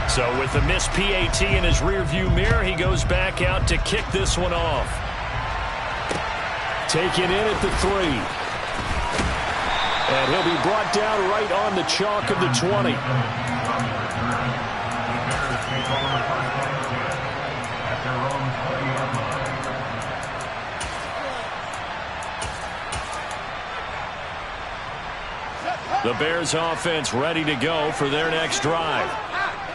So with the missed PAT in his rearview mirror, he goes back out to kick this one off. Taken in at the 3. And he'll be brought down right on the chalk of the 20. The Bears offense ready to go for their next drive.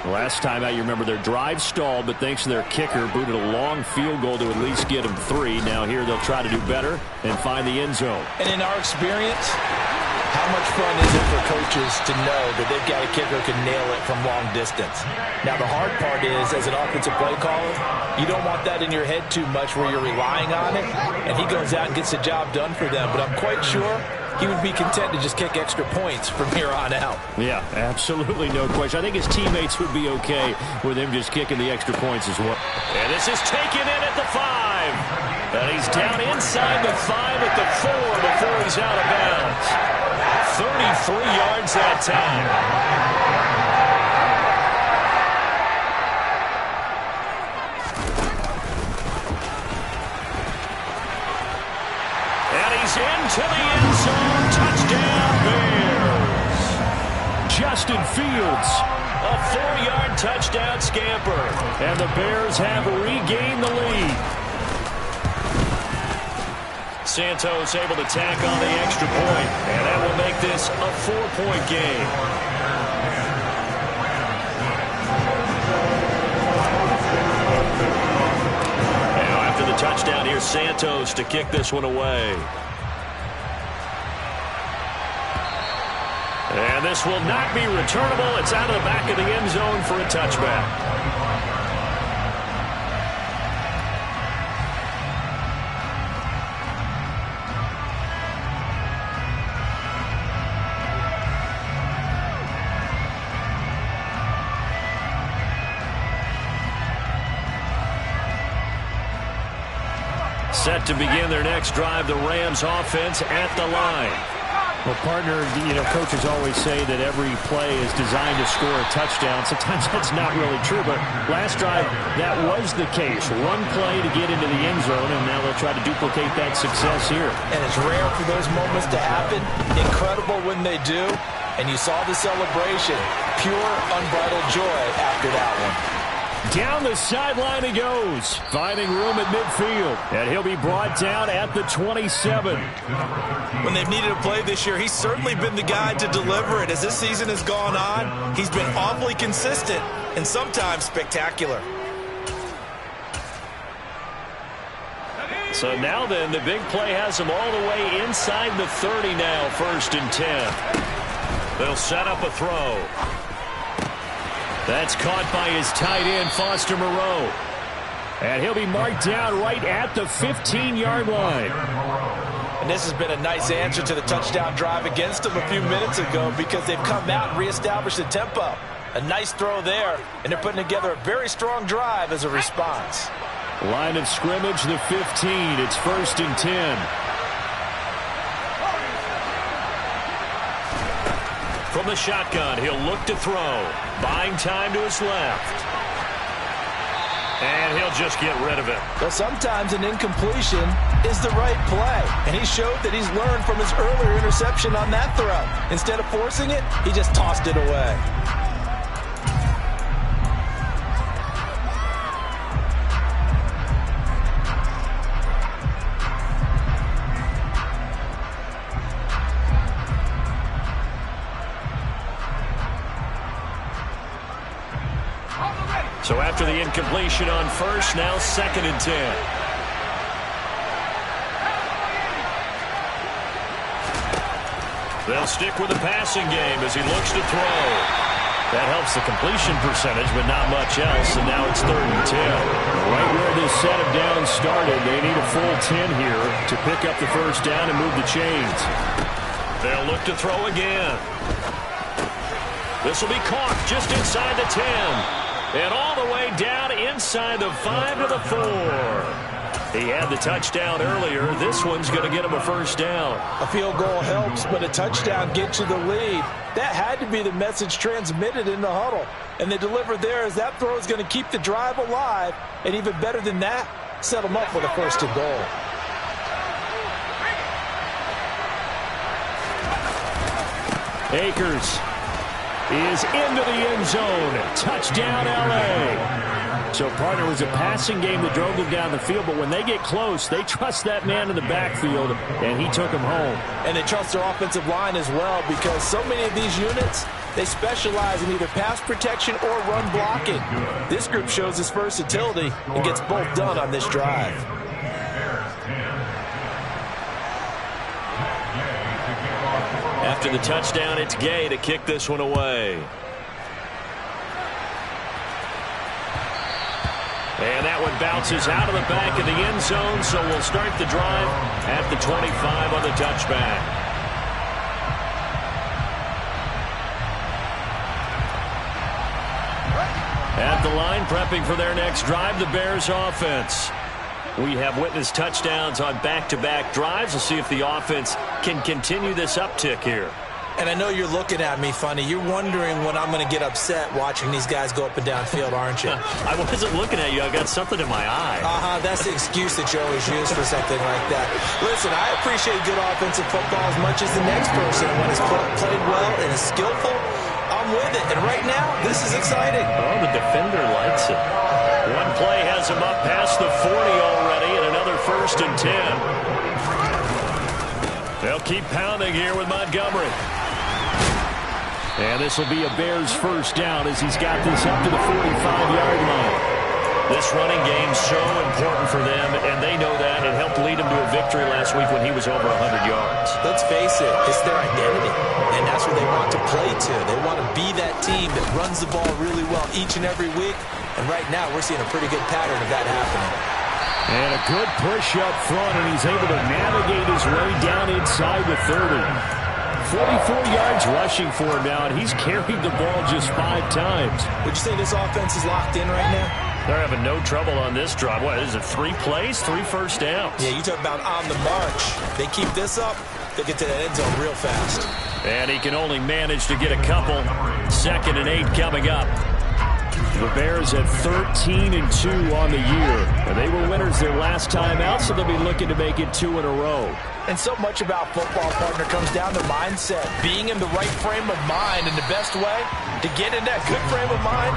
Last time out, you remember their drive stalled, but thanks to their kicker, booted a long field goal to at least get them 3. Now here they'll try to do better and find the end zone. And in our experience, how much fun is it for coaches to know that they've got a kicker who can nail it from long distance? Now the hard part is, as an offensive play caller, you don't want that in your head too much where you're relying on it, and he goes out and gets the job done for them. But I'm quite sure he would be content to just kick extra points from here on out. Yeah, absolutely no question. I think his teammates would be okay with him just kicking the extra points as well. And this is taken in at the 5. And he's down inside the 5 at the 4 before he's out of bounds. 33 yards that time. And he's into the end zone. Touchdown, Bears. Justin Fields, a 4-yard touchdown scamper. And the Bears have regained the lead. Santos able to tack on the extra point, and that will make this a 4-point game. Now after the touchdown, here's Santos to kick this one away. And this will not be returnable. It's out of the back of the end zone for a touchback. Set to begin their next drive, the Rams offense at the line. Well, partner, coaches always say that every play is designed to score a touchdown. Sometimes that's not really true, but last drive, that was the case. One play to get into the end zone, and now they'll try to duplicate that success here. And it's rare for those moments to happen. Incredible when they do. And you saw the celebration. Pure, unbridled joy after that one. Down the sideline he goes, finding room at midfield, and he'll be brought down at the 27. When they've needed a play this year, he's certainly been the guy to deliver it. As this season has gone on, he's been awfully consistent and sometimes spectacular. So now then, the big play has him all the way inside the 30 now, 1st and 10. They'll set up a throw. That's caught by his tight end, Foster Moreau. And he'll be marked down right at the 15-yard line. And this has been a nice answer to the touchdown drive against them a few minutes ago because they've come out and reestablished the tempo. A nice throw there, and they're putting together a very strong drive as a response. Line of scrimmage, the 15. It's 1st and 10. From the shotgun, he'll look to throw. Buying time to his left. And he'll just get rid of it. Well, sometimes an incompletion is the right play. And he showed that he's learned from his earlier interception on that throw. Instead of forcing it, he just tossed it away. So after the incompletion on first, now 2nd and 10. They'll stick with the passing game as he looks to throw. That helps the completion percentage, but not much else, and now it's 3rd and 10. Right where this set of downs started, they need a full 10 here to pick up the first down and move the chains. They'll look to throw again. This will be caught just inside the 10. And all the way down inside the 5 to the 4. He had the touchdown earlier. This one's going to get him a first down. A field goal helps, but a touchdown gets you the lead. That had to be the message transmitted in the huddle. And they deliver there as that throw is going to keep the drive alive. And even better than that, set them up with a first and goal. Akers is into the end zone. Touchdown, L.A. So, partner, it was a passing game that drove them down the field, but when they get close, they trust that man in the backfield, and he took him home. And they trust their offensive line as well, because so many of these units, they specialize in either pass protection or run blocking. This group shows its versatility and gets both done on this drive. After the touchdown, it's Gay to kick this one away. And that one bounces out of the back of the end zone, so we'll start the drive at the 25 on the touchback. At the line, prepping for their next drive, the Bears offense. We have witnessed touchdowns on back-to-back drives. We'll see if the offense can continue this uptick here. And I know you're looking at me funny. You're wondering when I'm going to get upset watching these guys go up and down field, aren't you? I wasn't looking at you. I got something in my eye. That's the excuse that you always use for something like that. Listen, I appreciate good offensive football as much as the next person. And when it's played well and is skillful, I'm with it. And right now, this is exciting. Oh, the defender likes it. One play has him up past the 40 already, and another 1st and 10. They'll keep pounding here with Montgomery. And this will be a Bears first down as he's got this up to the 45-yard line. This running game so important for them, and they know that. It helped lead him to a victory last week when he was over 100 yards. Let's face it, it's their identity, and that's what they want to play to. They want to be that team that runs the ball really well each and every week, and right now we're seeing a pretty good pattern of that happening. And a good push up front, and he's able to navigate his way down inside the 30. 44 yards rushing for him now, and he's carried the ball just 5 times. Would you say this offense is locked in right now? They're having no trouble on this drive. What, is it 3 plays, 3 first downs? Yeah, you talk about on the march. They keep this up, they get to that end zone real fast. And he can only manage to get a couple. 2nd and 8 coming up. The Bears have 13-2 on the year. And they were winners their last time out, so they'll be looking to make it 2 in a row. And so much about football, partner, comes down to mindset. Being in the right frame of mind, and the best way to get in that good frame of mind,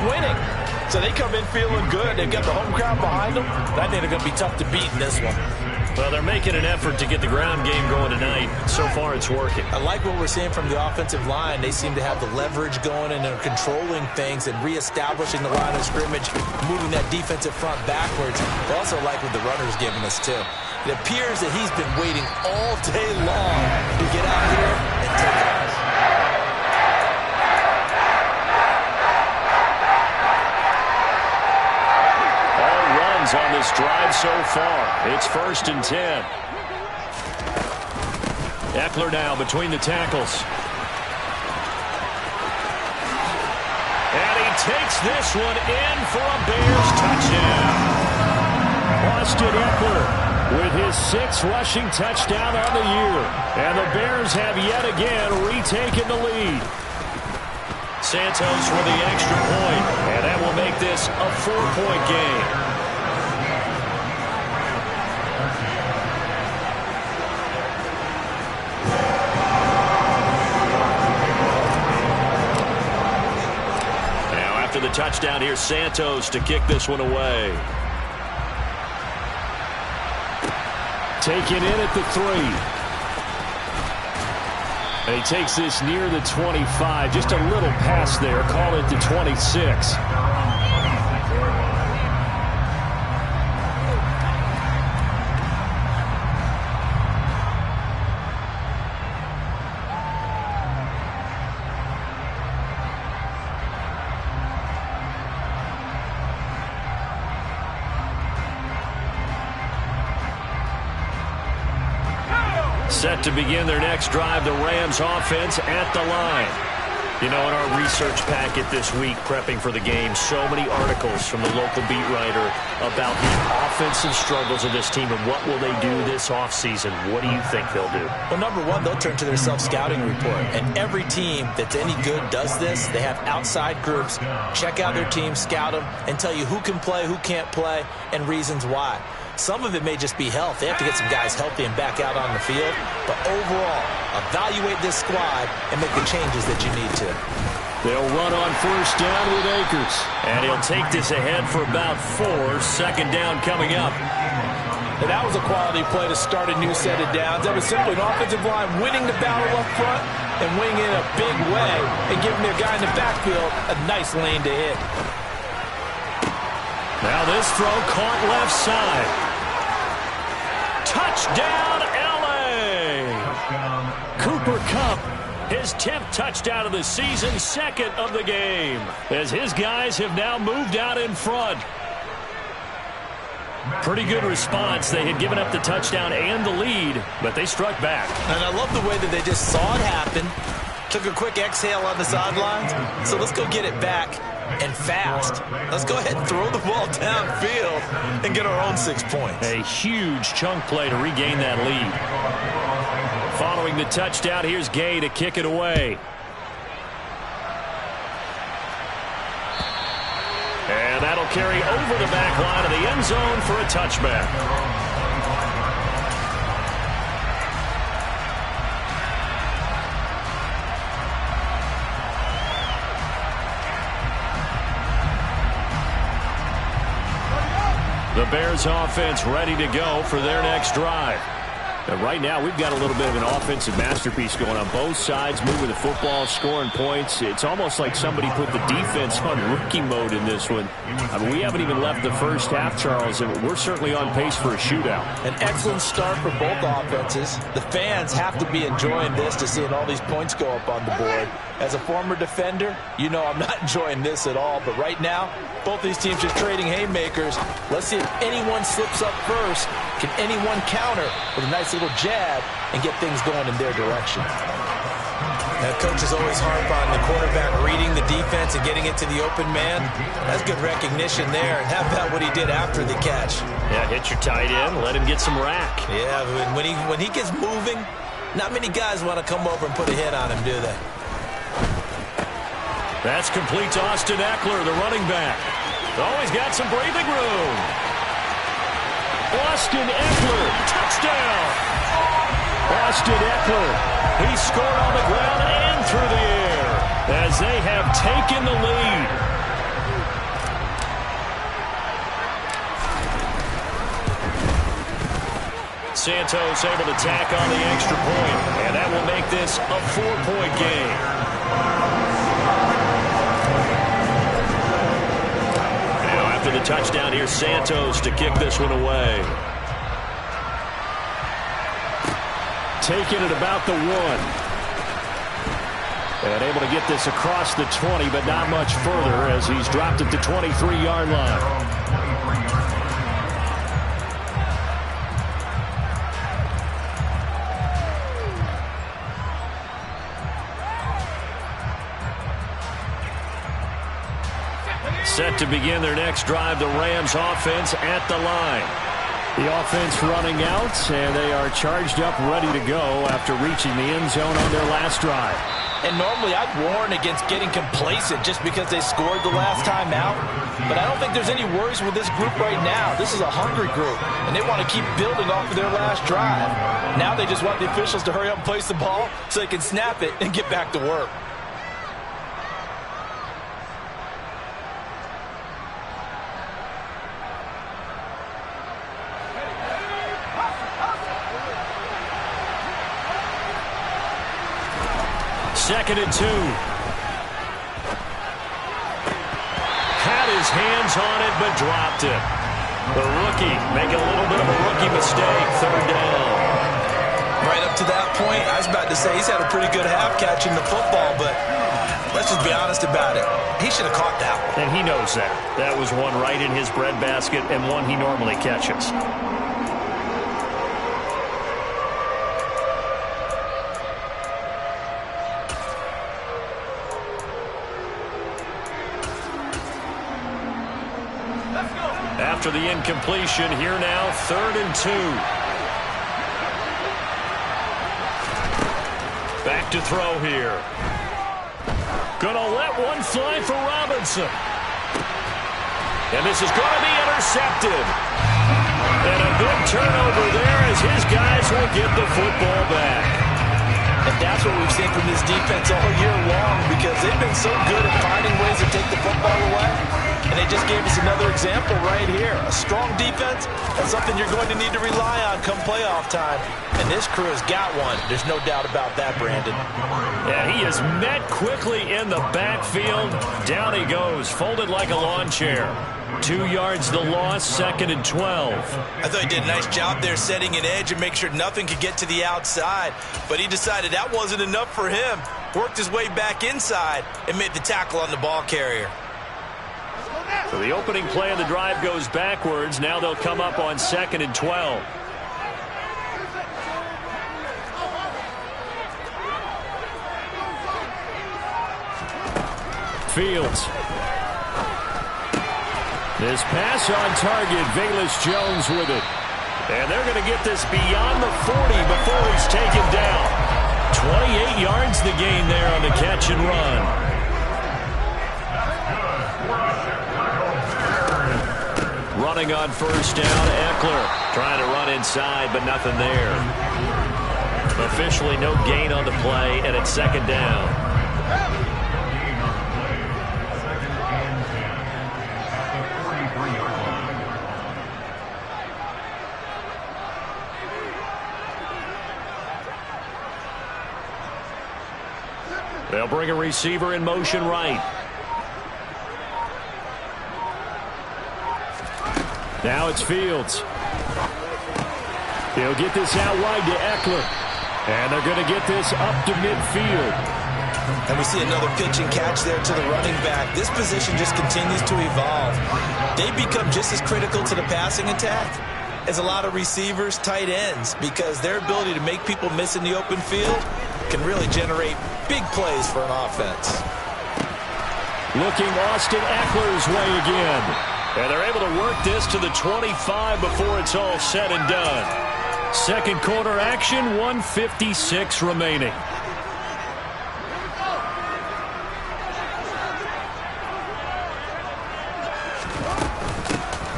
winning. So they come in feeling good. They've got the home crowd behind them. I think they're going to be tough to beat in this one. Well, they're making an effort to get the ground game going tonight. So far, it's working. I like what we're seeing from the offensive line. They seem to have the leverage going, and they're controlling things and reestablishing the line of scrimmage, moving that defensive front backwards. I also like what the runner's giving us, too. It appears that he's been waiting all day long to get out here and take off. On this drive so far. It's 1st and 10. Eckler now between the tackles. And he takes this one in for a Bears touchdown. Austin Eckler with his 6th rushing touchdown on the year. And the Bears have yet again retaken the lead. Santos for the extra point, and that will make this a 4-point game. The touchdown here, Santos to kick this one away. Taken in at the 3. And he takes this near the 25. Just a little pass there. Call it the 26. Set to begin their next drive, the Rams offense at the line. You know, in our research packet this week, prepping for the game, so many articles from the local beat writer about the offensive struggles of this team and what will they do this offseason. What do you think they'll do? Well, number one, they'll turn to their self-scouting report. And every team that's any good does this. They have outside groups, check out their team, scout them, and tell you who can play, who can't play, and reasons why. Some of it may just be health. They have to get some guys healthy and back out on the field. But overall, evaluate this squad and make the changes that you need to. They'll run on first down with Akers. And he'll take this ahead for about 4. Second down coming up. And that was a quality play to start a new set of downs. That was simply an offensive line winning the battle up front and winning in a big way and giving their guy in the backfield a nice lane to hit. Now this throw caught left side. Touchdown, L.A. Cooper Kupp, his 10th touchdown of the season, second of the game, as his guys have now moved out in front. Pretty good response. They had given up the touchdown and the lead, but they struck back. And I love the way that they just saw it happen, took a quick exhale on the sidelines. So let's go get it back. And fast. Let's go ahead and throw the ball downfield and get our own 6 points. A huge chunk play to regain that lead. Following the touchdown, here's Gay to kick it away. And that'll carry over the back line of the end zone for a touchback. The Bears offense ready to go for their next drive. And right now, we've got a little bit of an offensive masterpiece going on. Both sides moving the football, scoring points. It's almost like somebody put the defense on rookie mode in this one. I mean, we haven't even left the first half, Charles, and we're certainly on pace for a shootout. An excellent start for both offenses. The fans have to be enjoying this to seeing all these points go up on the board. As a former defender, you know I'm not enjoying this at all. But right now, both these teams just trading haymakers. Let's see if anyone slips up first. Can anyone counter with a nice little jab and get things going in their direction? Now, coaches always harp on the quarterback reading the defense and getting it to the open man. That's good recognition there. And how about what he did after the catch? Yeah, hit your tight end, let him get some rack. Yeah, when he gets moving, not many guys want to come over and put a hit on him, do they? That's complete to Austin Eckler, the running back. Always got some breathing room. Austin Eckler, touchdown. Austin Eckler, he scored on the ground and through the air as they have taken the lead. Santos able to tack on the extra point, and that will make this a 4-point game. After the touchdown, here's Santos to kick this one away. Taking it about the 1. And able to get this across the 20, but not much further as he's dropped it to 23-yard line. Set to begin their next drive, the Rams offense at the line. The offense running out, and they are charged up, ready to go after reaching the end zone on their last drive. And normally I'd warn against getting complacent just because they scored the last time out. But I don't think there's any worries with this group right now. This is a hungry group, and they want to keep building off of their last drive. Now they just want the officials to hurry up and place the ball so they can snap it and get back to work. Second and 2. Had his hands on it, but dropped it. The rookie making a little bit of a rookie mistake. Third down. Right up to that point, I was about to say he's had a pretty good half catching the football, but let's just be honest about it. He should have caught that one. And he knows that. That was one right in his breadbasket and one he normally catches. After the incompletion, here now, 3rd and 2. Back to throw here. Gonna let one fly for Robinson. And this is going to be intercepted. And a big turnover there as his guys will get the football back. And that's what we've seen from this defense all year long, because they've been so good at finding ways to take the football away. And they just gave us another example right here. A strong defense, that's something you're going to need to rely on come playoff time. And this crew has got one. There's no doubt about that, Brandon. Yeah, he is met quickly in the backfield. Down he goes, folded like a lawn chair. 2 yards the loss, 2nd and 12. I thought he did a nice job there setting an edge and make sure nothing could get to the outside. But he decided that wasn't enough for him. Worked his way back inside and made the tackle on the ball carrier. So the opening play of the drive goes backwards. Now they'll come up on 2nd and 12. Fields. This pass on target, Velus Jones with it. And they're going to get this beyond the 40 before he's taken down. 28 yards the gain there on the catch and run. Running on 1st down, Eckler trying to run inside, but nothing there. Officially no gain on the play, and it's 2nd down. They'll bring a receiver in motion right. Now it's Fields. He'll get this out wide to Eckler. And they're going to get this up to midfield. And we see another pitch and catch there to the running back. This position just continues to evolve. They become just as critical to the passing attack as a lot of receivers, tight ends, because their ability to make people miss in the open field can really generate big plays for an offense. Looking Austin Eckler's way again. And they're able to work this to the 25 before it's all said and done. 2nd quarter action, 1:56 remaining.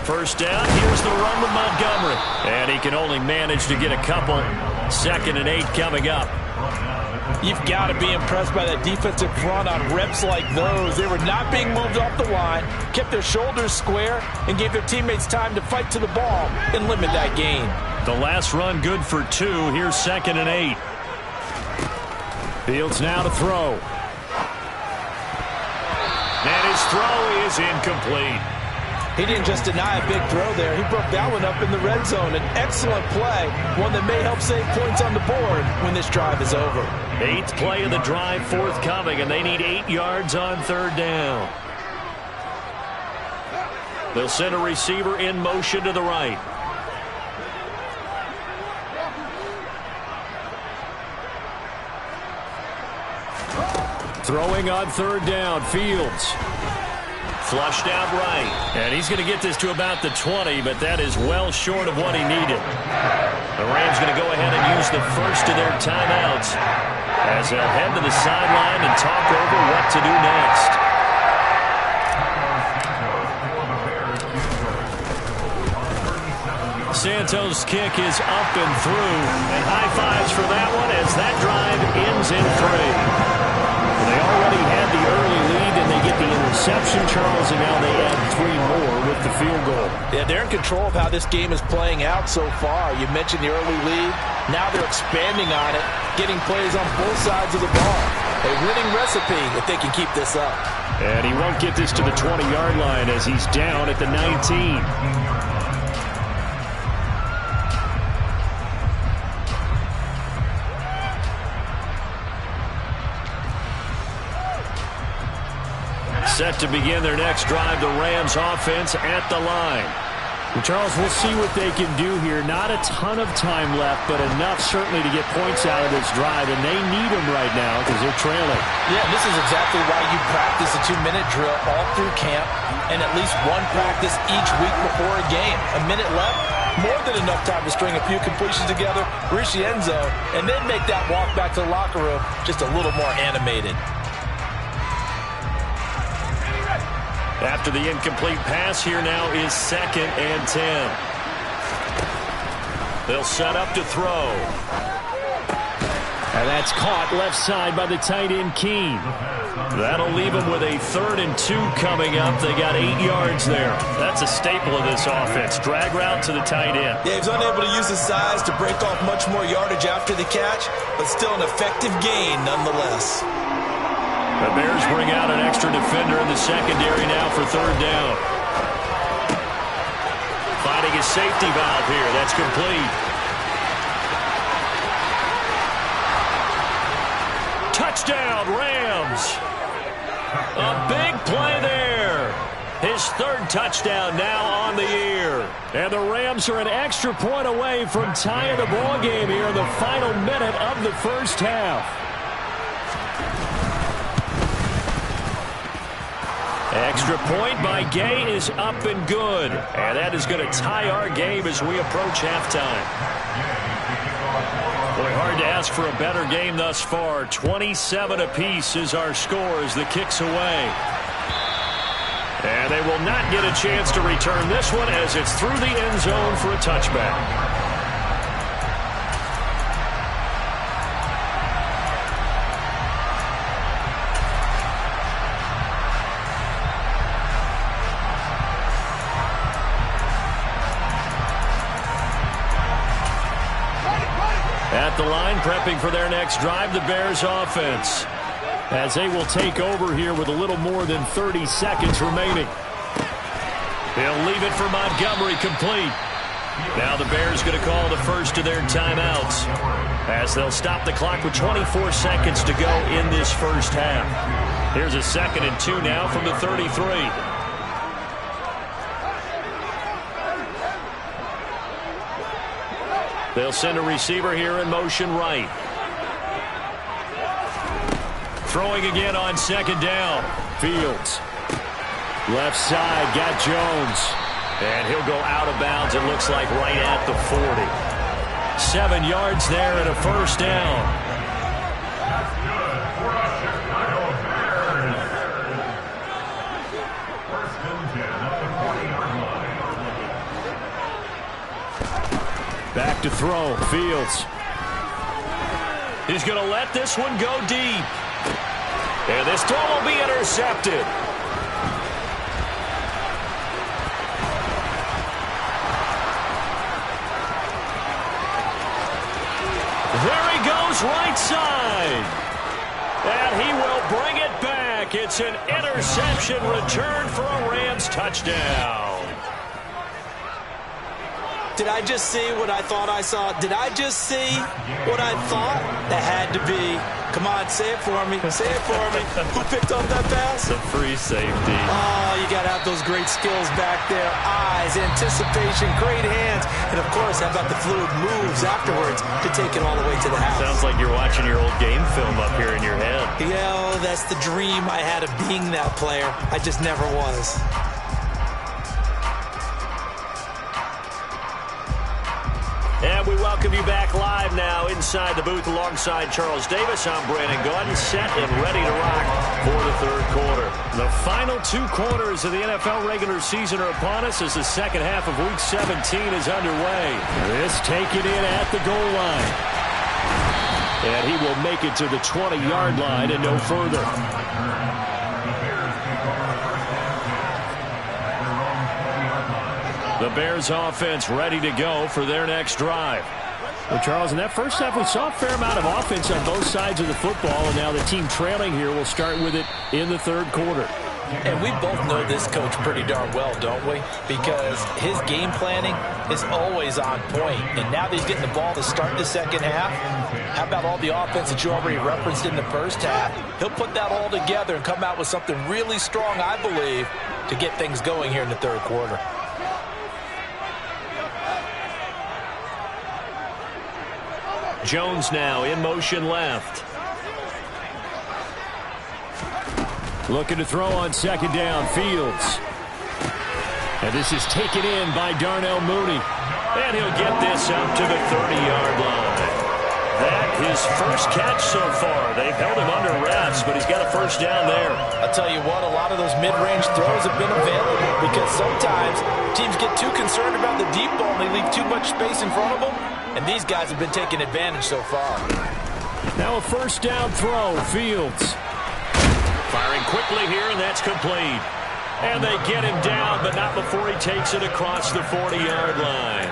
First down, here's the run with Montgomery. And he can only manage to get a couple. 2nd and 8 coming up. You've got to be impressed by that defensive front on reps like those. They were not being moved off the line, kept their shoulders square, and gave their teammates time to fight to the ball and limit that gain. The last run good for 2. Here's 2nd and 8. Fields now to throw. And his throw is incomplete. He didn't just deny a big throw there. He broke that one up in the red zone. An excellent play, one that may help save points on the board when this drive is over. 8th play of the drive forthcoming, and they need 8 yards on 3rd down. They'll send a receiver in motion to the right. Throwing on 3rd down, Fields. Flushed out right. And he's going to get this to about the 20, but that is well short of what he needed. The Rams going to go ahead and use the first of their timeouts as they'll head to the sideline and talk over what to do next. Santos' kick is up and through, and high fives for that one as that drive ends in 3. They already had the early lead, and they get the interception, Charles, and now they add 3 more with the field goal. Yeah, they're in control of how this game is playing out so far. You mentioned the early lead. Now they're expanding on it, getting plays on both sides of the ball. A winning recipe if they can keep this up. And he won't get this to the 20-yard line as he's down at the 19. Set to begin their next drive, the Rams offense at the line. Well, Charles, we'll see what they can do here. Not a ton of time left, but enough certainly to get points out of this drive, and they need them right now because they're trailing. Yeah, this is exactly why you practice a 2-minute drill all through camp and at least one practice each week before a game. A minute left, more than enough time to string a few completions together, reach the end zone, and then make that walk back to the locker room just a little more animated. After the incomplete pass, here now is 2nd and 10. They'll set up to throw. And that's caught left side by the tight end, Keene. That'll leave them with a 3rd and 2 coming up. They got 8 yards there. That's a staple of this offense. Drag route to the tight end. Yeah, he's unable to use his size to break off much more yardage after the catch, but still an effective gain nonetheless. The Bears bring out an extra defender in the secondary now for 3rd down. Finding a safety valve here. That's complete. Touchdown, Rams. A big play there. His 3rd touchdown now on the year. And the Rams are an extra point away from tying the ball game here in the final minute of the first half. Extra point by Gay is up and good. And that is going to tie our game as we approach halftime. Boy, hard to ask for a better game thus far. 27 apiece is our score as the kick's away. And they will not get a chance to return this one as it's through the end zone for a touchback. At the line, prepping for their next drive, the Bears offense, as they will take over here with a little more than 30 seconds remaining. He'll leave it for Montgomery, complete. Now the Bears going to call the first of their timeouts as they'll stop the clock with 24 seconds to go in this first half. Here's a 2nd and 2 now from the 33. They'll send a receiver here in motion right. Throwing again on 2nd down. Fields. Left side, got Jones. And he'll go out of bounds, it looks like, right at the 40. 7 yards there and a first down. Back to throw, Fields. He's going to let this one go deep. And this throw will be intercepted. There he goes, right side. And he will bring it back. It's an interception return for a Rams touchdown. Did I just see what I thought I saw? Did I just see what I thought? That had to be. Come on, say it for me. Say it for me. Who picked up that pass? The free safety. Oh, you got to have those great skills back there. Eyes, anticipation, great hands. And, of course, how about the fluid moves afterwards to take it all the way to the house? Sounds like you're watching your old game film up here in your head. Yeah, oh, that's the dream I had of being that player. I just never was. And we welcome you back live now inside the booth alongside Charles Davis. I'm Brandon Gordon, set and ready to rock for the 3rd quarter. The final 2 quarters of the NFL regular season are upon us as the second half of Week 17 is underway. This taken in at the goal line. And he will make it to the 20-yard line and no further. The Bears offense ready to go for their next drive. Well, Charles, in that first half, we saw a fair amount of offense on both sides of the football, and now the team trailing here will start with it in the 3rd quarter. And we both know this coach pretty darn well, don't we? Because his game planning is always on point. And now that he's getting the ball to start the second half, how about all the offense that you already referenced in the first half? He'll put that all together and come out with something really strong, I believe, to get things going here in the 3rd quarter. Jones now in motion left. Looking to throw on second down. Fields. And this is taken in by Darnell Mooney. And he'll get this up to the 30-yard line. That his first catch so far. They've held him under wraps, but he's got a first down there. I'll tell you what, a lot of those mid-range throws have been available because sometimes teams get too concerned about the deep ball and they leave too much space in front of them, and these guys have been taking advantage so far. Now a first down throw. Fields. Firing quickly here, and that's complete. And they get him down, but not before he takes it across the 40-yard line.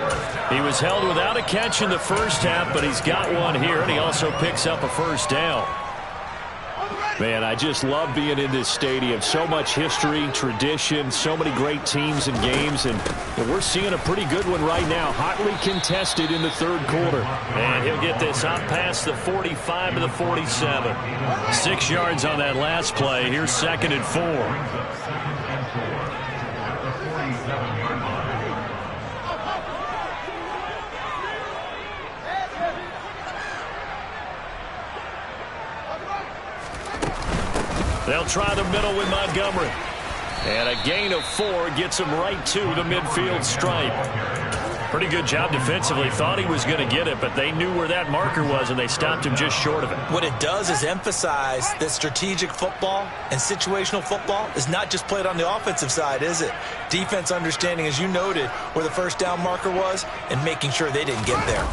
He was held without a catch in the first half, but he's got one here, and he also picks up a first down. Man, I just love being in this stadium. So much history, tradition, so many great teams and games, and we're seeing a pretty good one right now. Hotly contested in the third quarter. And he'll get this up past the 45 to the 47. 6 yards on that last play. Here's 2nd and 4. They'll try the middle with Montgomery. And a gain of 4 gets him right to the midfield stripe. Pretty good job defensively. Thought he was going to get it, but they knew where that marker was, and they stopped him just short of it. What it does is emphasize that strategic football and situational football is not just played on the offensive side, is it? Defense understanding, as you noted, where the first down marker was and making sure they didn't get there.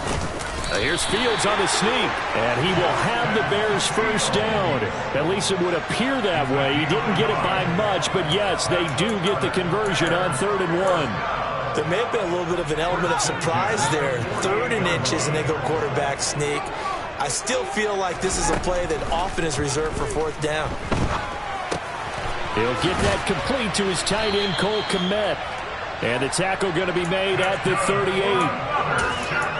Here's Fields on the sneak, and he will have the Bears first down. At least it would appear that way. He didn't get it by much, but yes, they do get the conversion on 3rd and 1. There may have been a little bit of an element of surprise there. 3rd and inches, and they go quarterback sneak. I still feel like this is a play that often is reserved for 4th down. He'll get that complete to his tight end, Cole Kmet. And the tackle going to be made at the 38.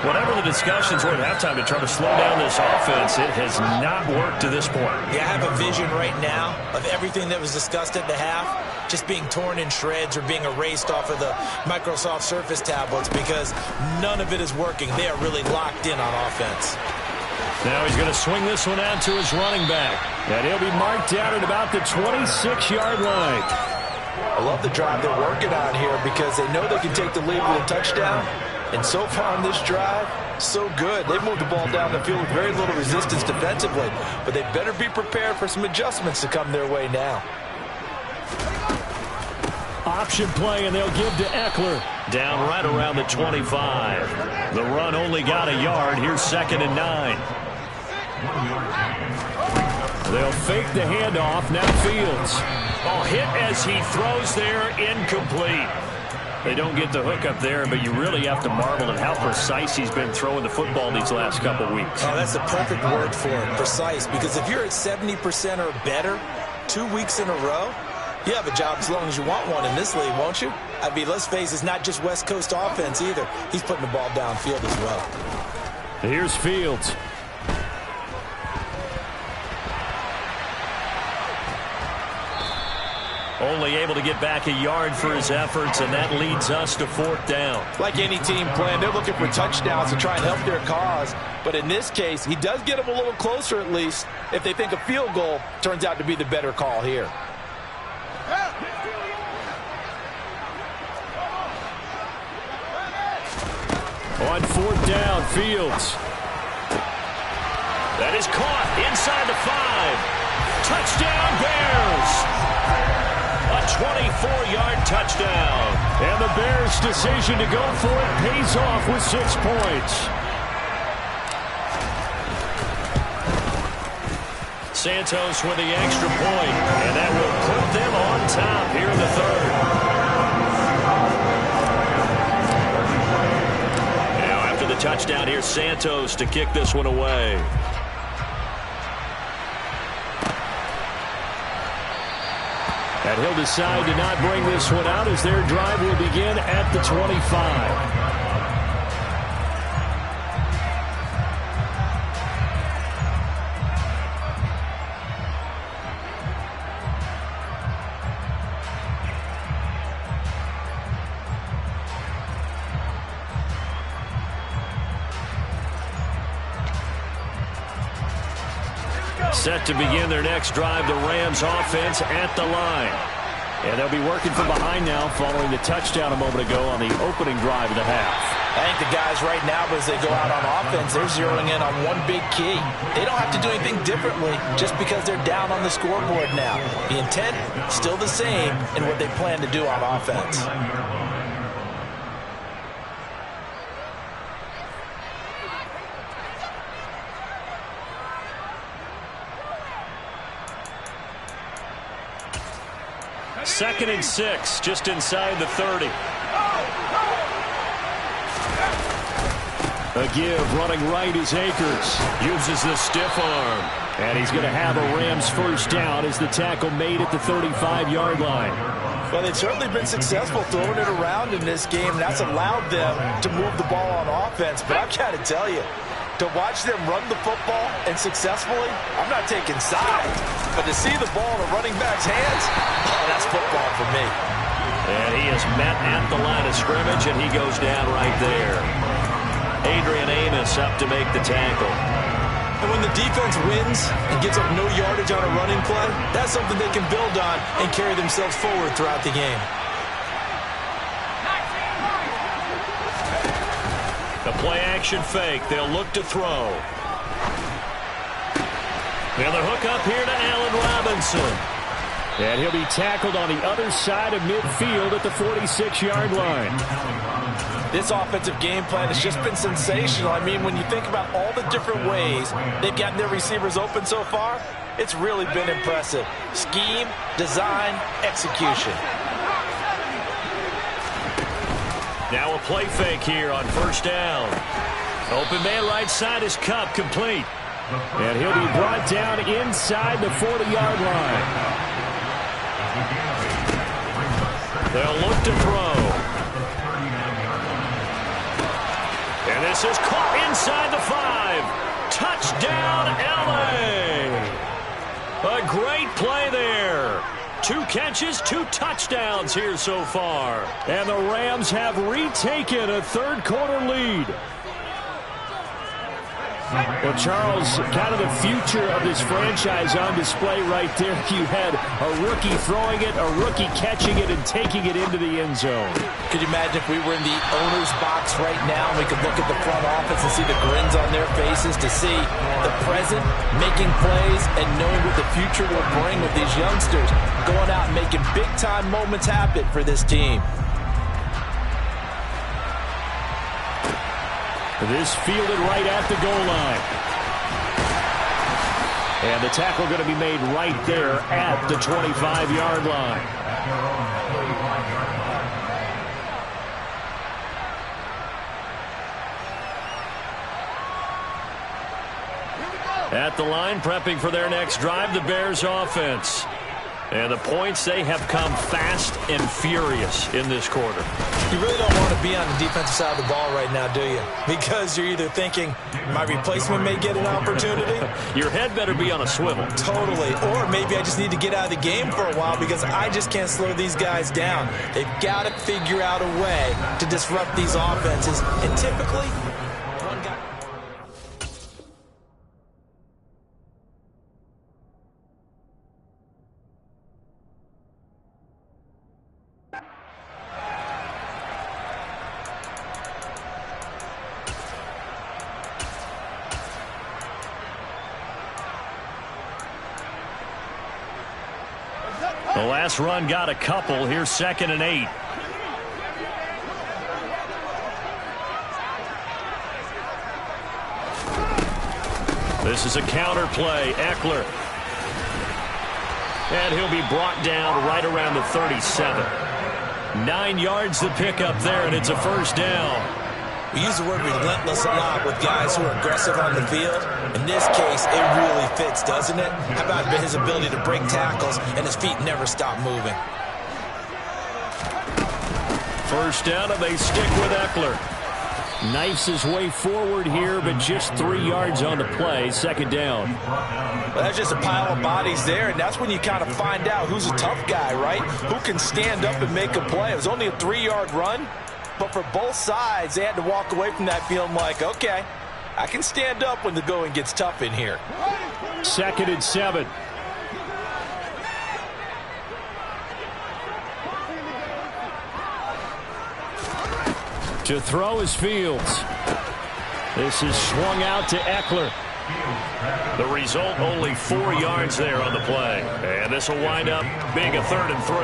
Whatever the discussions were at halftime to try to slow down this offense, it has not worked to this point. Yeah, I have a vision right now of everything that was discussed at the half just being torn in shreds or being erased off of the Microsoft Surface tablets because none of it is working. They are really locked in on offense. Now he's going to swing this one out to his running back. And he'll be marked down at about the 26-yard line. I love the drive they're working on here because they know they can take the lead with a touchdown. And so far on this drive, so good. They've moved the ball down the field with very little resistance defensively. But they better be prepared for some adjustments to come their way now. Option play, and they'll give to Eckler. Down right around the 25. The run only got a yard. Here's 2nd and 9. They'll fake the handoff. Now Fields. Oh, hit as he throws there, incomplete. They don't get the hook up there, but you really have to marvel at how precise he's been throwing the football these last couple weeks. Oh, that's the perfect word for it, precise, because if you're at 70% or better 2 weeks in a row, you have a job as long as you want one in this league, won't you? I mean, let's face it, it's not just West Coast offense either. He's putting the ball downfield as well. Here's Fields. Only able to get back a yard for his efforts, and that leads us to 4th down. Like any team playing, they're looking for touchdowns to try and help their cause. But in this case, he does get them a little closer at least if they think a field goal turns out to be the better call here. On 4th down, Fields. That is caught inside the 5. Touchdown, Bears! A 24-yard touchdown. And the Bears' decision to go for it pays off with 6 points. Santos with the extra point, and that will put them on top here in the 3rd. Now after the touchdown, here's Santos to kick this one away. And he'll decide to not bring this one out as their drive will begin at the 25. Set to begin their next drive, the Rams offense at the line. And they'll be working from behind now following the touchdown a moment ago on the opening drive of the half. I think the guys right now, as they go out on offense, they're zeroing in on one big key. They don't have to do anything differently just because they're down on the scoreboard now. The intent, still the same in what they plan to do on offense. Second and 6, just inside the 30. A give, running right is Akers. Uses the stiff arm. And he's going to have a Rams first down as the tackle made at the 35-yard line. Well, they've certainly been successful throwing it around in this game. That's allowed them to move the ball on offense. But I've got to tell you, to watch them run the football and successfully, I'm not taking sides. But to see the ball in a running back's hands, oh, that's football for me. And he is met at the line of scrimmage, and he goes down right there. Adrian Amos up to make the tackle. And when the defense wins and gives up no yardage on a running play, that's something they can build on and carry themselves forward throughout the game. The play-action fake. They'll look to throw. And the hook up here to Allen Robinson. And he'll be tackled on the other side of midfield at the 46-yard line. This offensive game plan has just been sensational. I mean, when you think about all the different ways they've gotten their receivers open so far, it's really been impressive. Scheme, design, execution. Now a play fake here on first down. Open man right side is Cup, complete. And he'll be brought down inside the 40-yard line. They'll look to throw. And this is caught inside the 5. Touchdown, L.A. A great play there. 2 catches, 2 touchdowns here so far. And the Rams have retaken a third-quarter lead. Well, Charles, kind of the future of this franchise on display right there. You had a rookie throwing it, a rookie catching it, and taking it into the end zone. Could you imagine if we were in the owner's box right now and we could look at the front office and see the grins on their faces, to see the present, making plays, and knowing what the future will bring with these youngsters going out and making big-time moments happen for this team. This fielded right at the goal line. And the tackle going to be made right there at the 25-yard line. At the line, prepping for their next drive, the Bears offense. And the points, they have come fast and furious in this quarter. You really don't want to be on the defensive side of the ball right now, do you? Because you're either thinking, my replacement may get an opportunity. Your head better be on a swivel. Totally. Or maybe I just need to get out of the game for a while because I just can't slow these guys down. They've got to figure out a way to disrupt these offenses. And typically, one guy... The last run got a couple. Here's 2nd and 8. This is a counter play. Eckler. And he'll be brought down right around the 37. 9 yards to pick up there, and it's a first down. We use the word relentless a lot with guys who are aggressive on the field. In this case, it really fits, doesn't it? How about his ability to break tackles and his feet never stop moving? First down, and they stick with Eckler. Knifes his way forward here, but just 3 yards on the play. 2nd down. Well, that's just a pile of bodies there, and that's when you kind of find out who's a tough guy, right? Who can stand up and make a play. It was only a 3-yard run. But for both sides, they had to walk away from that feeling like, okay, I can stand up when the going gets tough in here. 2nd and 7. To throw is Fields. This is swung out to Eckler. The result, only 4 yards there on the play. And this will wind up being a 3rd and 3.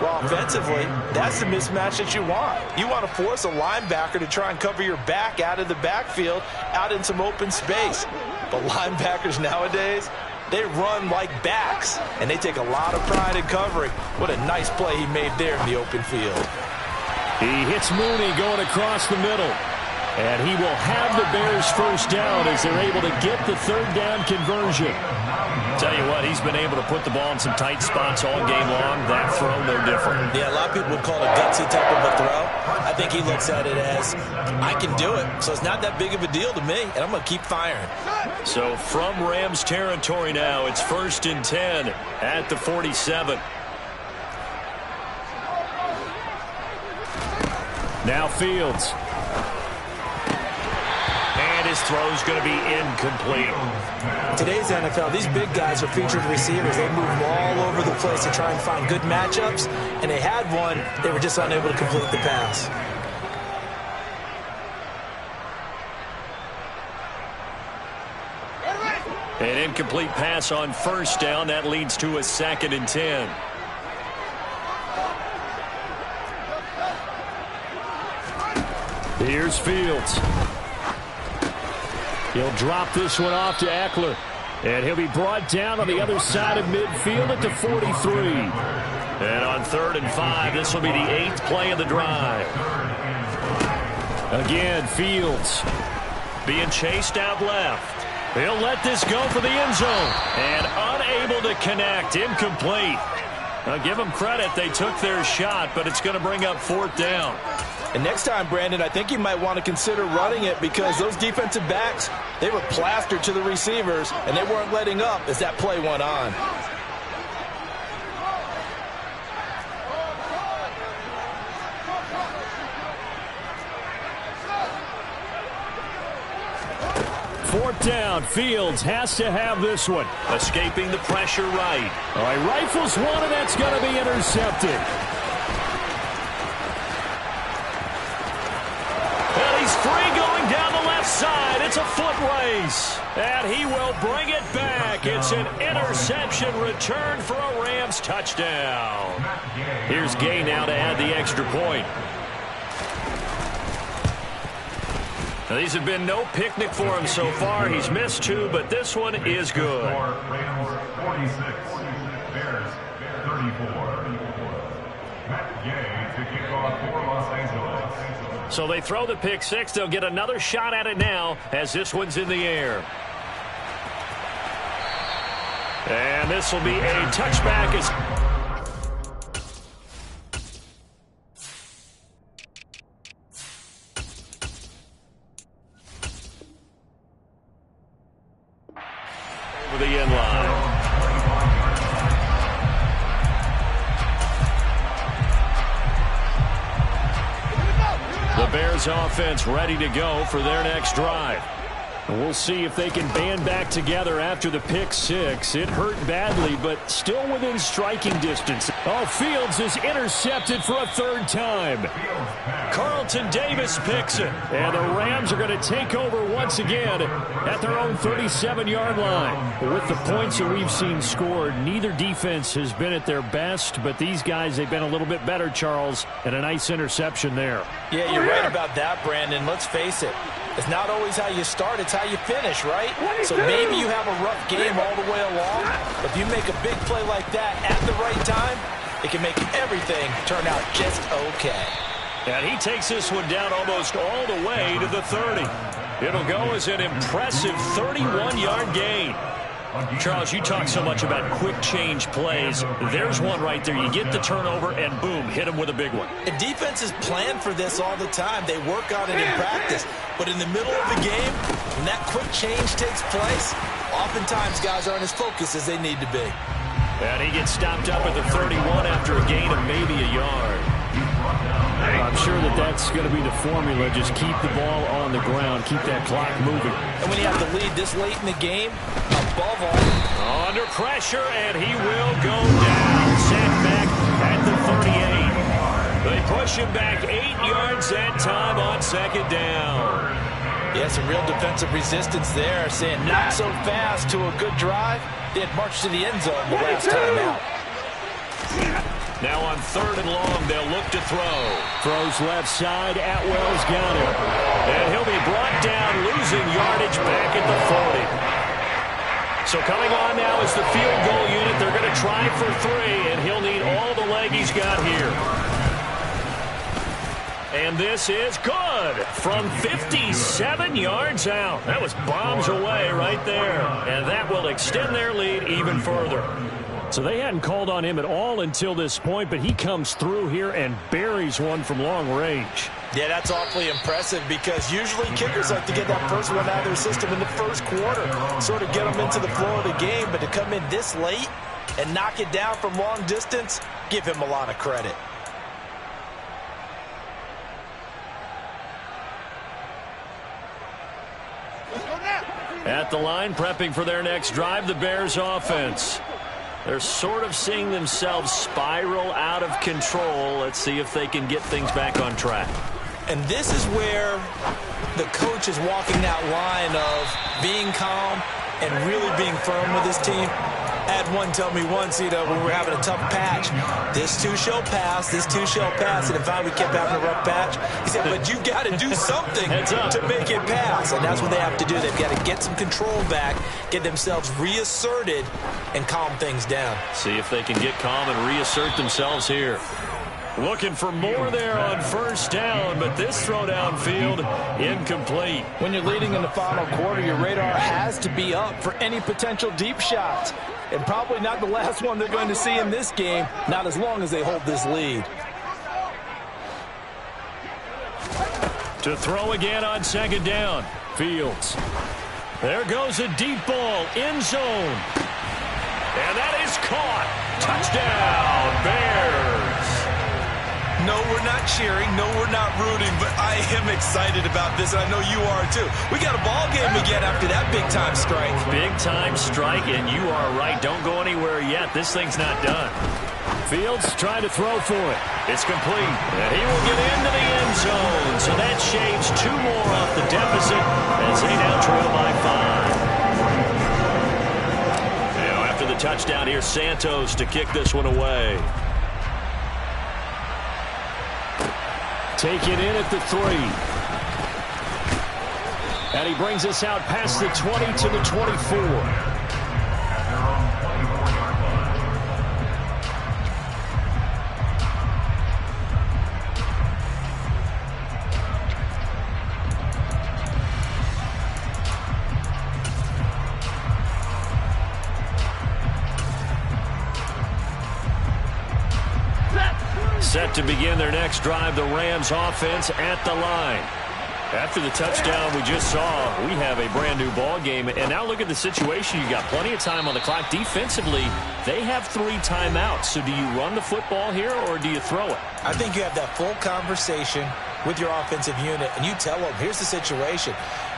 Well, offensively, that's the mismatch that you want. You want to force a linebacker to try and cover your back out of the backfield, out in some open space. But linebackers nowadays, they run like backs, and they take a lot of pride in covering. What a nice play he made there in the open field. He hits Mooney going across the middle. And he will have the Bears first down as they're able to get the 3rd down conversion. Tell you what, he's been able to put the ball in some tight spots all game long. That throw, no different. Yeah, a lot of people would call it a gutsy type of a throw. I think he looks at it as, I can do it, so it's not that big of a deal to me, and I'm going to keep firing. So from Rams territory now, it's 1st and 10 at the 47. Now Fields. And his throw's going to be incomplete. Today's NFL, these big guys are featured receivers. They move all over the place to try and find good matchups, and they had one. They were just unable to complete the pass. An incomplete pass on 1st down. That leads to a 2nd and 10. Here's Fields. He'll drop this one off to Eckler. And he'll be brought down on the other side of midfield at the 43. And on 3rd and 5, this will be the 8th play of the drive. Again, Fields. Being chased out left. He'll let this go for the end zone. And unable to connect. Incomplete. Now give them credit. They took their shot, but it's going to bring up 4th down. And next time, Brandon, I think you might want to consider running it because those defensive backs, they were plastered to the receivers, and they weren't letting up as that play went on. Fourth down. Fields has to have this one. Escaping the pressure right. All right, rifles one, and that's going to be intercepted. Free going down the left side. It's a foot race. And he will bring it back. It's an interception return for a Rams touchdown. Here's Gay now to add the extra point. Now, these have been no picnic for him so far. He's missed 2, but this one is good. Rams 46, Bears 34. Matt Gay to kick off for Los Angeles. So they throw the pick 6. They'll get another shot at it now as this one's in the air. And this will be a touchback. Over the end line. The Bears offense ready to go for their next drive. And we'll see if they can band back together after the pick 6. It hurt badly, but still within striking distance. Oh, Fields is intercepted for a 3rd time. Carlton Davis picks it. And the Rams are going to take over once again at their own 37-yard line. With the points that we've seen scored, neither defense has been at their best, but these guys, they've been a little bit better, Charles, and a nice interception there. Yeah, you're right about that, Brandon. Let's face it. It's not always how you start, it's how you finish, right? So maybe you have a rough game all the way along. But if you make a big play like that at the right time, it can make everything turn out just okay. And he takes this one down almost all the way to the 30. It'll go as an impressive 31-yard gain. Charles, you talk so much about quick change plays. There's one right there. You get the turnover, and boom, hit him with a big one. And defenses plan for this all the time. They work on it in practice. But in the middle of the game, when that quick change takes place, oftentimes guys aren't as focused as they need to be. And he gets stopped up at the 31 after a gain of maybe a yard. I'm sure that that's going to be the formula. Just keep the ball on the ground. Keep that clock moving. And when you have the lead this late in the game, above all. Under pressure, and he will go down. Sacked back at the 38. They push him back 8 yards that time on second down. Yeah, some real defensive resistance there, saying not so fast to a good drive. They had marched to the end zone the last time out. Now on 3rd and long, they'll look to throw. Throws left side. Atwell's got him. And he'll be brought down, losing yardage back at the 40. So coming on now is the field goal unit. They're going to try for 3, and he'll need all the leg he's got here. And this is good from 57 yards out. That was bombs away right there. And that will extend their lead even further. So they hadn't called on him at all until this point, but he comes through here and buries one from long range. Yeah, that's awfully impressive because usually kickers like to get that first one out of their system in the first quarter, sort of get them into the flow of the game, but to come in this late and knock it down from long distance, give him a lot of credit. At the line, prepping for their next drive, the Bears offense. They're sort of seeing themselves spiral out of control. Let's see if they can get things back on track. And this is where the coach is walking that line of being calm and really being firm with his team. I had one tell me once, when we were having a tough patch, this too shall pass, this too shall pass. And if we kept having a rough patch, he said, but you got to do something to make it pass. And that's what they have to do. They've got to get some control back, get themselves reasserted, and calm things down. See if they can get calm and reassert themselves here. Looking for more there on first down, but this throw downfield incomplete. When you're leading in the final quarter, your radar has to be up for any potential deep shots. And probably not the last one they're going to see in this game, not as long as they hold this lead. To throw again on second down, Fields. There goes a deep ball, end zone. And that is caught. Touchdown, Bears. No, we're not cheering. No, we're not rooting, but I am excited about this, and I know you are too. We got a ball game again after that big-time strike. Big-time strike, and you are right. Don't go anywhere yet. This thing's not done. Fields trying to throw for it. It's complete, and he will get into the end zone. So that shaves 2 more off the deficit as they now trail by 5. Now, after the touchdown, here's Santos to kick this one away. Take it in at the 3. And he brings us out past the 20 to the 24. Set to begin their next drive, the Rams offense at the line. After the touchdown we just saw, we have a brand new ball game. And now look at the situation. You got plenty of time on the clock. Defensively, they have 3 timeouts. So do you run the football here or do you throw it? I think you have that full conversation with your offensive unit, and you tell them, here's the situation.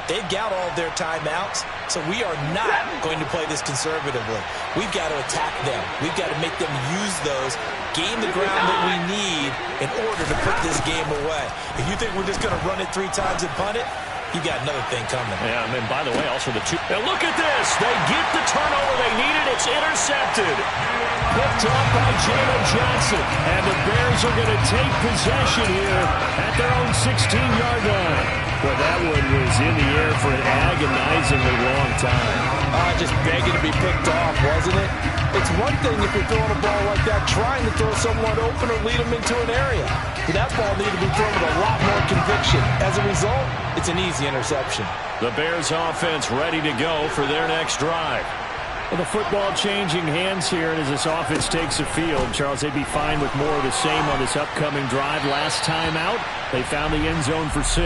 They've got all of their timeouts, so we are not going to play this conservatively. We've got to attack them. We've got to make them use those, gain the ground that we need in order to put this game away. If you think we're just going to run it 3 times and punt it, you got another thing coming. Yeah, and by the way, also the 2. Now look at this. They get the turnover they needed. It's intercepted. Picked up by Jalen Johnson. And the Bears are going to take possession here at their own 16-yard line. Well, that one was in the air for an agonizingly long time. Just begging to be picked off, wasn't it? It's one thing if you're throwing a ball like that, trying to throw someone open or lead them into an area. But that ball needed to be thrown with a lot more conviction. As a result, it's an easy interception. The Bears offense ready to go for their next drive. Well, the football changing hands here, and as this offense takes the field, Charles, they'd be fine with more of the same on this upcoming drive. Last time out, they found the end zone for 6.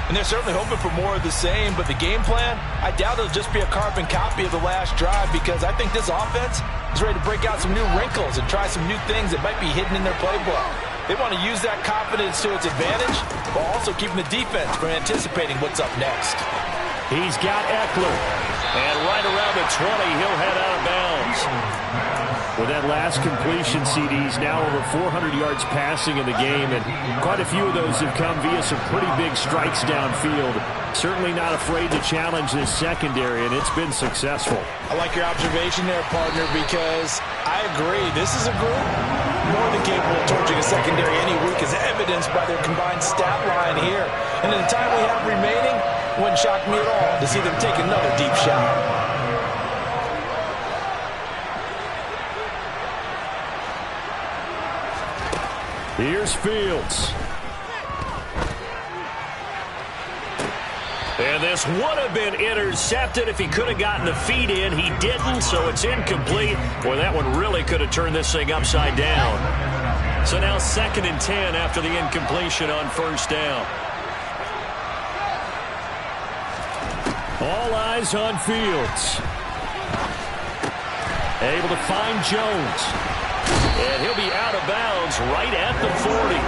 And they're certainly hoping for more of the same, but the game plan, I doubt it'll just be a carbon copy of the last drive, because I think this offense is ready to break out some new wrinkles and try some new things that might be hidden in their playbook. They want to use that confidence to its advantage while also keeping the defense from anticipating what's up next. He's got Eckler. And right around the 20, he'll head out of bounds. With that last completion, CD's now over 400 yards passing in the game, and quite a few of those have come via some pretty big strikes downfield. Certainly not afraid to challenge this secondary, and it's been successful. I like your observation there, partner, because I agree. This is a group more than capable of torching a secondary any week, as evidenced by their combined stat line here. And in the time we have remaining, it wouldn't shock me at all to see them take another deep shot. Here's Fields. And this would have been intercepted if he could have gotten the feet in. He didn't, so it's incomplete. Boy, that one really could have turned this thing upside down. So now 2nd and 10 after the incompletion on first down. All eyes on Fields. Able to find Jones. And he'll be out of bounds right at the 40.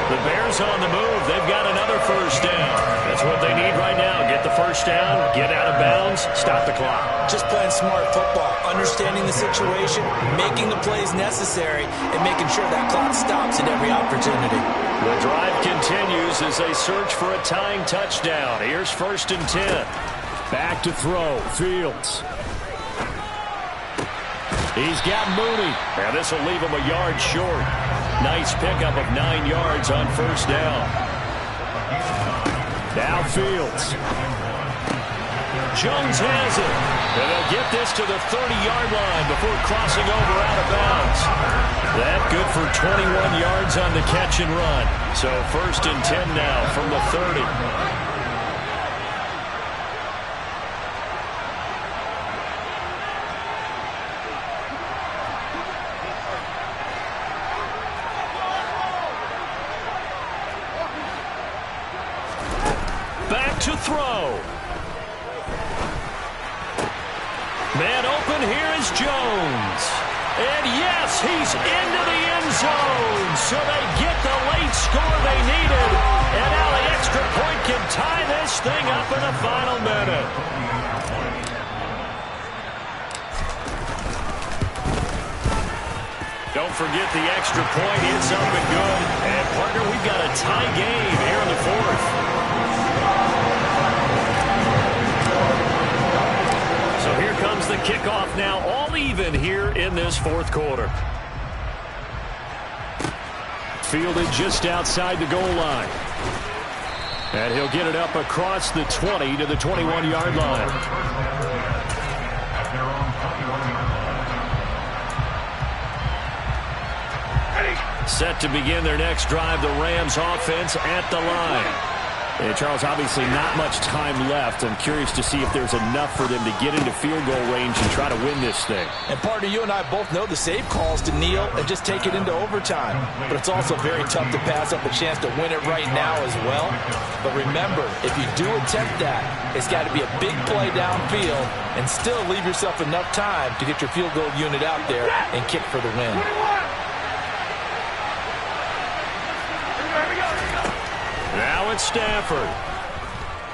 The Bears on the move. They've got another first down. That's what they need right now. Get the first down, get out of bounds, stop the clock. Just playing smart football, understanding the situation, making the plays necessary, and making sure that clock stops at every opportunity. The drive continues as they search for a tying touchdown. Here's 1st and 10. Back to throw. Fields. He's got Mooney. And this will leave him a yard short. Nice pickup of 9 yards on first down. Now Fields. Jones has it. And they'll get this to the 30-yard line before crossing over out of bounds. That good for 21 yards on the catch and run. So 1st and 10 now from the 30. To throw. Man open, here is Jones. And yes, he's into the end zone. So they get the late score they needed. And now the extra point can tie this thing up in the final minute. Don't forget the extra point. It's up and good. And partner, we've got a tie game here in the 4th. Here comes the kickoff now, all even here in this 4th quarter. Fielded just outside the goal line. And he'll get it up across the 20 to the 21-yard line. Set to begin their next drive, the Rams offense at the line. And Charles, obviously not much time left. I'm curious to see if there's enough for them to get into field goal range and try to win this thing. And partner, you and I both know the save calls to kneel and just take it into overtime. But it's also very tough to pass up a chance to win it right now as well. But remember, if you do attempt that, it's got to be a big play downfield and still leave yourself enough time to get your field goal unit out there and kick for the win. Now it's Stafford.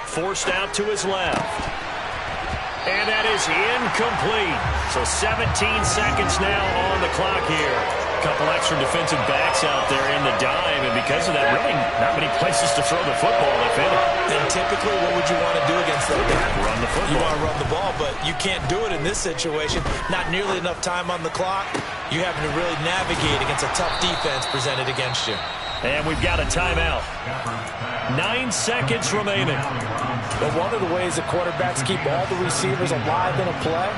Forced out to his left. And that is incomplete. So 17 seconds now on the clock here. A couple extra defensive backs out there in the dime, and because of that, really not many places to throw the football, if any. And typically, what would you want to do against that guy? Run the football. You want to run the ball, but you can't do it in this situation. Not nearly enough time on the clock. You having to really navigate against a tough defense presented against you. And we've got a timeout. 9 seconds remaining. But one of the ways that quarterbacks keep all the receivers alive in a play,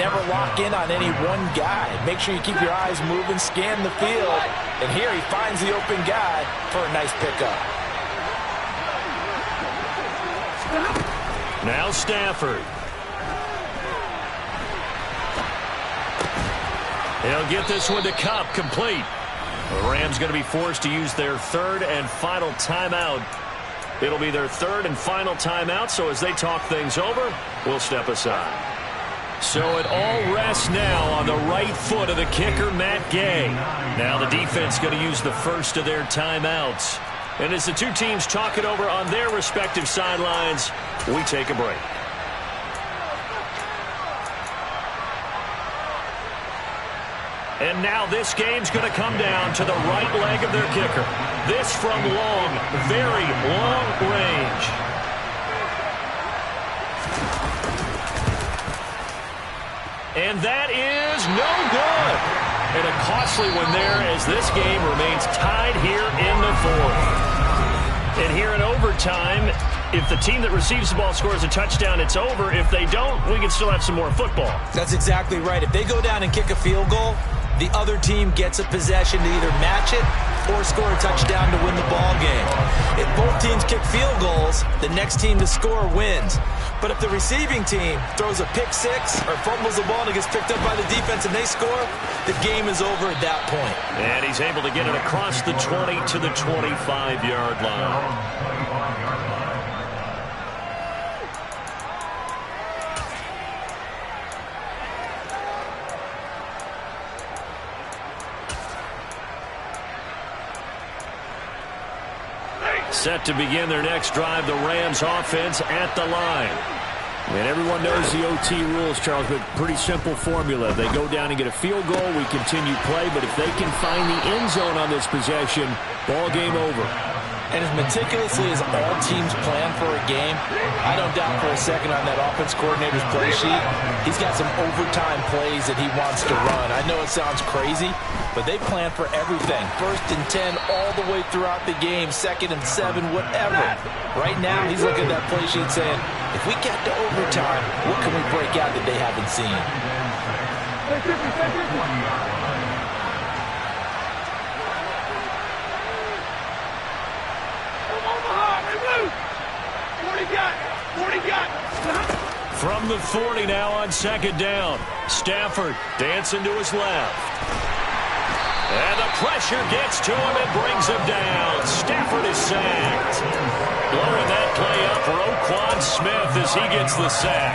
never lock in on any one guy. Make sure you keep your eyes moving, scan the field. And here he finds the open guy for a nice pickup. Now Stafford. He'll get this one to Cup, complete. The Rams going to be forced to use their 3rd and final timeout. It'll be their 3rd and final timeout, so as they talk things over, we'll step aside. So it all rests now on the right foot of the kicker, Matt Gay. Now the defense going to use the first of their timeouts. And as the two teams talk it over on their respective sidelines, we take a break. And now this game's going to come down to the right leg of their kicker. This from long, very long range. And that is no good. And a costly one there as this game remains tied here in the fourth. And here in overtime, if the team that receives the ball scores a touchdown, it's over. If they don't, we can still have some more football. That's exactly right. If they go down and kick a field goal, the other team gets a possession to either match it or score a touchdown to win the ball game. If both teams kick field goals, the next team to score wins. But if the receiving team throws a pick six or fumbles the ball and it gets picked up by the defense and they score, the game is over at that point. And he's able to get it across the 20 to the 25-yard line. Set to begin their next drive, the Rams offense at the line. And everyone knows the OT rules, Charles, but pretty simple formula. They go down and get a field goal, we continue play, but if they can find the end zone on this possession, ball game over. And as meticulously as all teams plan for a game, I don't doubt for a second on that offense coordinator's play sheet, he's got some overtime plays that he wants to run. I know it sounds crazy, but they plan for everything. 1st and 10 all the way throughout the game, 2nd and 7, whatever. Right now, he's looking at that play sheet saying, if we get to overtime, what can we break out that they haven't seen? From the 40 now on 2nd down. Stafford dancing to his left. And the pressure gets to him and brings him down. Stafford is sacked. Blowing that play up, Roquan Smith as he gets the sack.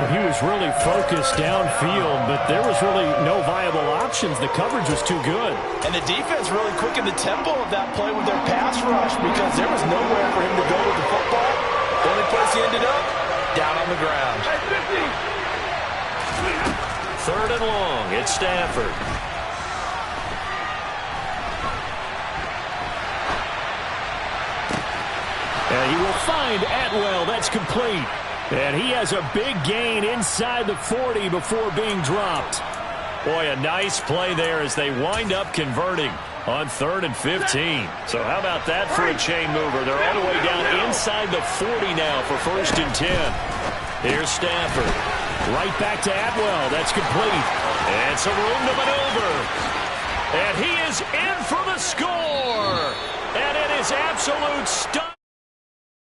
Well, he was really focused downfield, but there was really no viable options. The coverage was too good. And the defense really quickened the tempo of that play with their pass rush because there was nowhere for him to go with the football. The only place he ended up, down on the ground. 3rd and long, it's Stafford. And he will find Atwell. That's complete. And he has a big gain inside the 40 before being dropped. Boy, a nice play there as they wind up converting on 3rd and 15. So how about that for a chain mover? They're all the way down inside the 40 now for 1st and 10. Here's Stafford. Right back to Atwell. That's complete. And some room to maneuver. And he is in for the score. And it is absolute stunning.